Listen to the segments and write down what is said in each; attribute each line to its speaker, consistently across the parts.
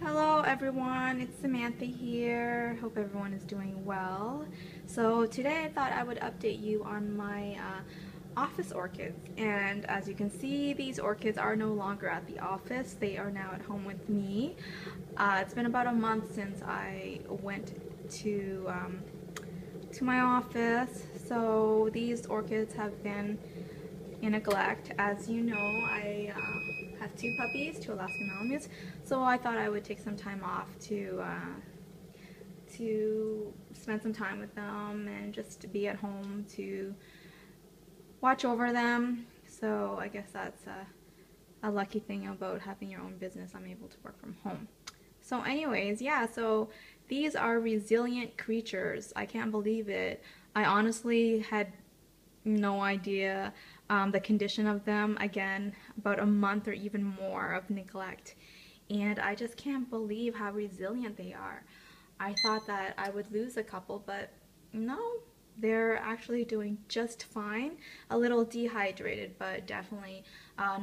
Speaker 1: Hello everyone, it's Samantha here. Hope everyone is doing well. So today I thought I would update you on my office orchids, and as you can see, these orchids are no longer at the office. They are now at home with me. It's been about a month since I went to my office, so these orchids have been in neglect. As you know, I have two puppies, two Alaskan Malamutes, so I thought I would take some time off to spend some time with them and just to be at home to watch over them. So I guess that's a lucky thing about having your own business. I'm able to work from home. So anyways, yeah, so these are resilient creatures. I can't believe it. I honestly had no idea the condition of them. Again, about a month or even more of neglect, and I just can't believe how resilient they are. I thought that I would lose a couple, but no, they're actually doing just fine. A little dehydrated, but definitely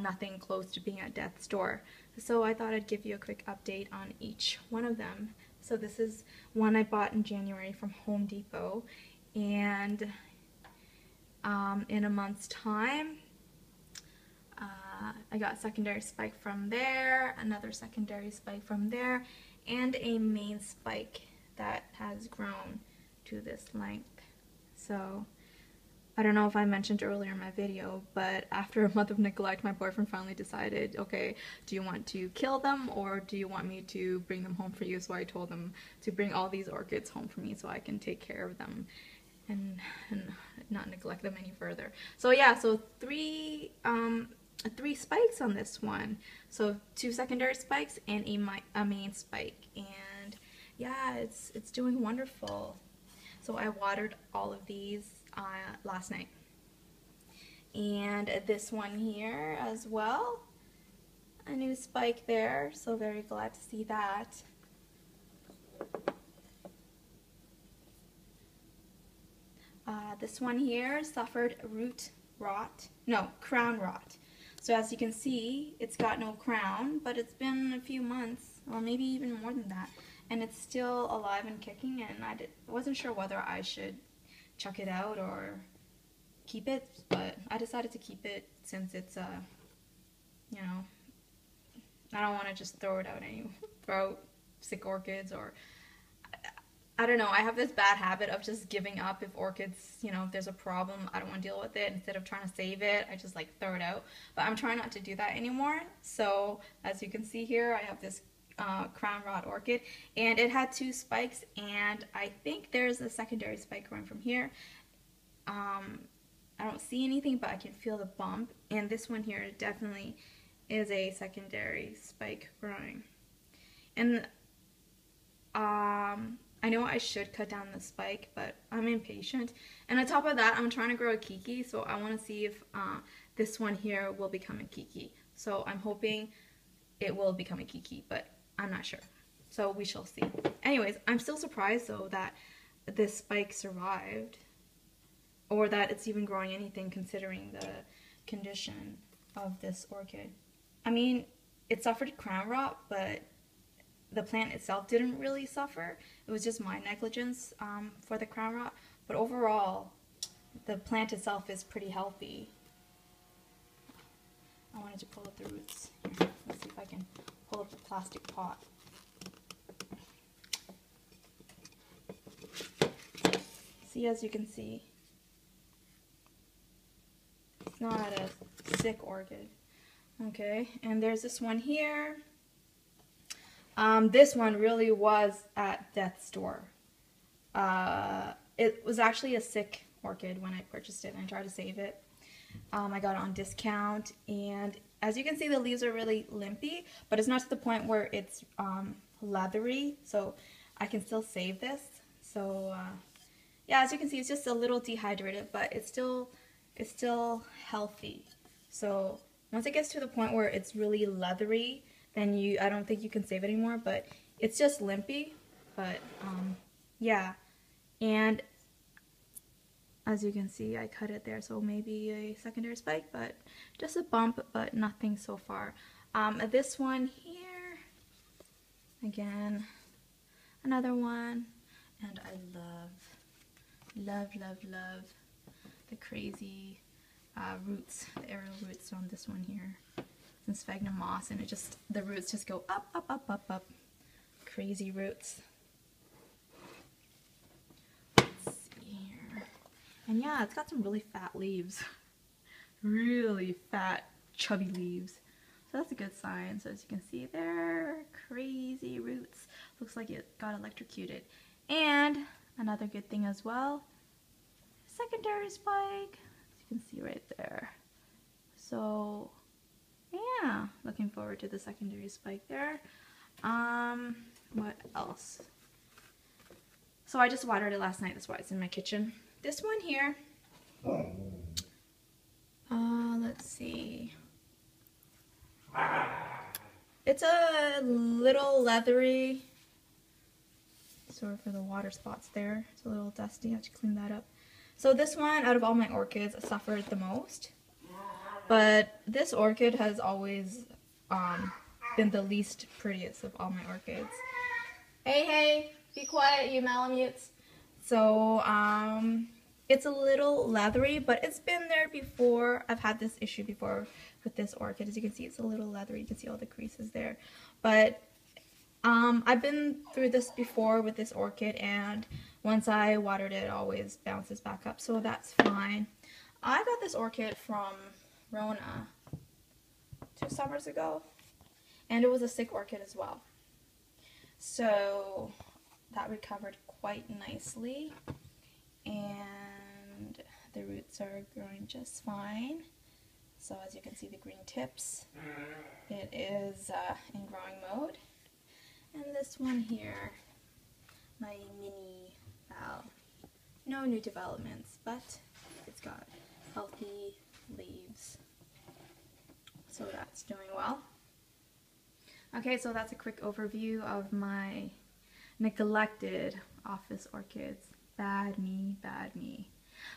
Speaker 1: nothing close to being at death's door. So I thought I'd give you a quick update on each one of them. So this is one I bought in January from Home Depot, and in a month's time, I got a secondary spike from there, another secondary spike from there, and a main spike that has grown to this length. So I don't know if I mentioned earlier in my video, but after a month of neglect, my boyfriend finally decided, okay, do you want to kill them or do you want me to bring them home for you? So I told him to bring all these orchids home for me so I can take care of them and not neglect them any further. So yeah, so three spikes on this one. So two secondary spikes and a main spike, and yeah, it's doing wonderful. So I watered all of these last night, and this one here as well, a new spike there. So very glad to see that. This one here suffered crown rot. So as you can see, it's got no crown, but it's been a few months, or maybe even more than that, and it's still alive and kicking, and I wasn't sure whether I should chuck it out or keep it, but I decided to keep it since it's, you know, I don't want to just throw out sick orchids, or I don't know, I have this bad habit of just giving up if orchids, you know, if there's a problem, I don't want to deal with it. Instead of trying to save it, I just like throw it out. But I'm trying not to do that anymore. So as you can see here, I have this crown rot orchid, and it had two spikes, and I think there's a secondary spike growing from here. I don't see anything, but I can feel the bump, and this one here definitely is a secondary spike growing. And I know I should cut down the spike, but I'm impatient. And on top of that, I'm trying to grow a kiki, so I want to see if this one here will become a kiki. So I'm hoping it will become a kiki, but I'm not sure. So we shall see. Anyways, I'm still surprised though that this spike survived, or that it's even growing anything considering the condition of this orchid. I mean, it suffered crown rot, but the plant itself didn't really suffer. It was just my negligence for the crown rot. But overall, the plant itself is pretty healthy. I wanted to pull up the roots. Here, let's see if I can pull up the plastic pot. See, as you can see, it's not a sick orchid. Okay, and there's this one here. This one really was at death's door. It was actually a sick orchid when I purchased it, and I tried to save it. I got it on discount, and as you can see, the leaves are really limpy, but it's not to the point where it's leathery, so I can still save this. So yeah, as you can see, it's just a little dehydrated, but it's still healthy. So once it gets to the point where it's really leathery, then I don't think you can save it anymore, but it's just limpy. But yeah, and as you can see, I cut it there, so maybe a secondary spike, but just a bump, but nothing so far. This one here, Again, another one. And I love the crazy roots, the aerial roots on this one here. It's sphagnum moss, and the roots just go up, up, up, up, up. Crazy roots. Let's see here. And yeah, it's got some really fat leaves. Really fat, chubby leaves. So that's a good sign. So as you can see there, crazy roots. Looks like it got electrocuted. And another good thing as well, secondary spike, as you can see right there. So yeah, looking forward to the secondary spike there. What else? So I just watered it last night, that's why it's in my kitchen. This one here, let's see. It's a little leathery. Sorry for the water spots there. It's a little dusty. I have to clean that up. So this one, out of all my orchids, suffered the most. But this orchid has always been the least prettiest of all my orchids. Hey, hey, be quiet, you Malamutes. So it's a little leathery, but it's been there before. I've had this issue before with this orchid. As you can see, it's a little leathery. You can see all the creases there. But I've been through this before with this orchid, and once I watered it, it always bounces back up, so that's fine. I got this orchid from Rona 2 summers ago, and it was a sick orchid as well. So that recovered quite nicely, and the roots are growing just fine. So as you can see, the green tips, it is in growing mode. And this one here, my mini Phal. No new developments, but it's got healthy leaves. So that's doing well. Okay, so that's a quick overview of my neglected office orchids. Bad me, bad me.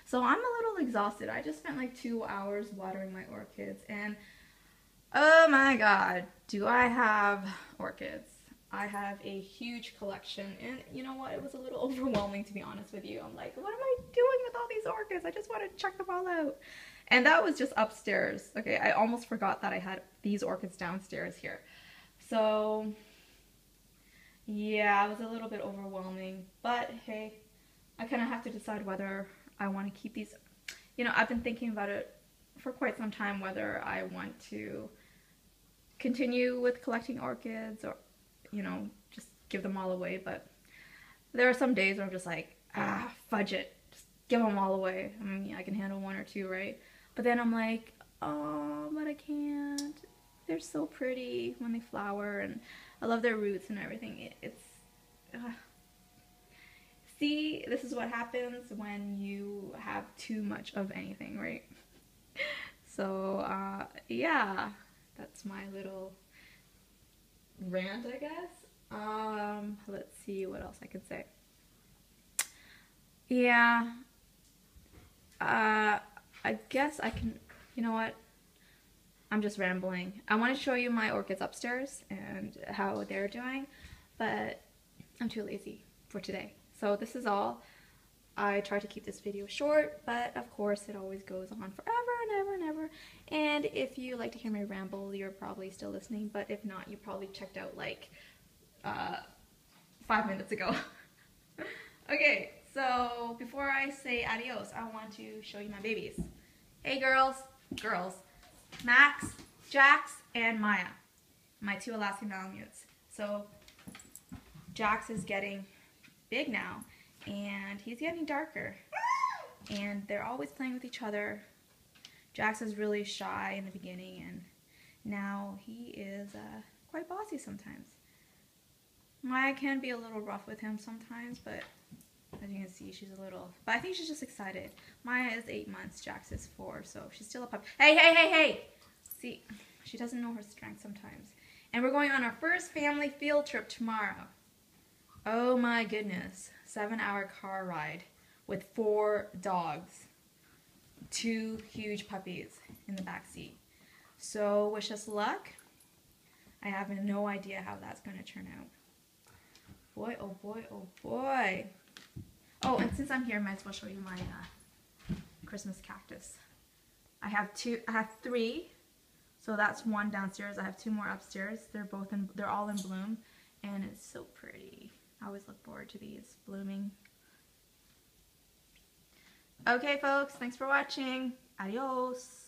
Speaker 1: So I'm a little exhausted. I just spent like 2 hours watering my orchids, and oh my god, do I have orchids. I have a huge collection, and you know what, it was a little overwhelming, to be honest with you. I'm like, what am I doing with all these orchids? I just want to check them all out. And that was just upstairs. Okay, I almost forgot that I had these orchids downstairs here. So yeah, it was a little bit overwhelming, but hey, I kind of have to decide whether I want to keep these. You know, I've been thinking about it for quite some time, whether I want to continue with collecting orchids or, you know, just give them all away. But there are some days where I'm just like, fudge it, just give them all away. I mean, yeah, I can handle 1 or 2, right? But then I'm like, oh, but I can't. They're so pretty when they flower, and I love their roots and everything. See, this is what happens when you have too much of anything, right? So, yeah, that's my little rant, I guess. Let's see what else I could say. Yeah, I guess I can, you know what? I'm just rambling. I want to show you my orchids upstairs and how they're doing, but I'm too lazy for today. So this is all. I try to keep this video short, but of course it always goes on forever and ever and ever. And if you like to hear me ramble, you're probably still listening, but if not, you probably checked out like 5 minutes ago. Okay, so before I say adios, I want to show you my babies. Hey girls, Max, Jax, and Maya, my 2 Alaskan Malamutes. So Jax is getting big now, and he's getting darker, and they're always playing with each other. Jax is really shy in the beginning, and now he is quite bossy sometimes. Maya can be a little rough with him sometimes, but as you can see, she's a little, but I think she's just excited. Maya is 8 months, Jax is 4, so she's still a pup. Hey! See, she doesn't know her strength sometimes. And we're going on our first family field trip tomorrow. Oh my goodness, 7-hour car ride with 4 dogs, 2 huge puppies in the back seat. So wish us luck. I have no idea how that's going to turn out. boy, oh boy, oh boy. Oh, and since I'm here, I might as well show you my Christmas cactus. I have three. So that's one downstairs. I have two more upstairs. They're all in bloom, and it's so pretty. I always look forward to these blooming. Okay, folks, thanks for watching. Adios.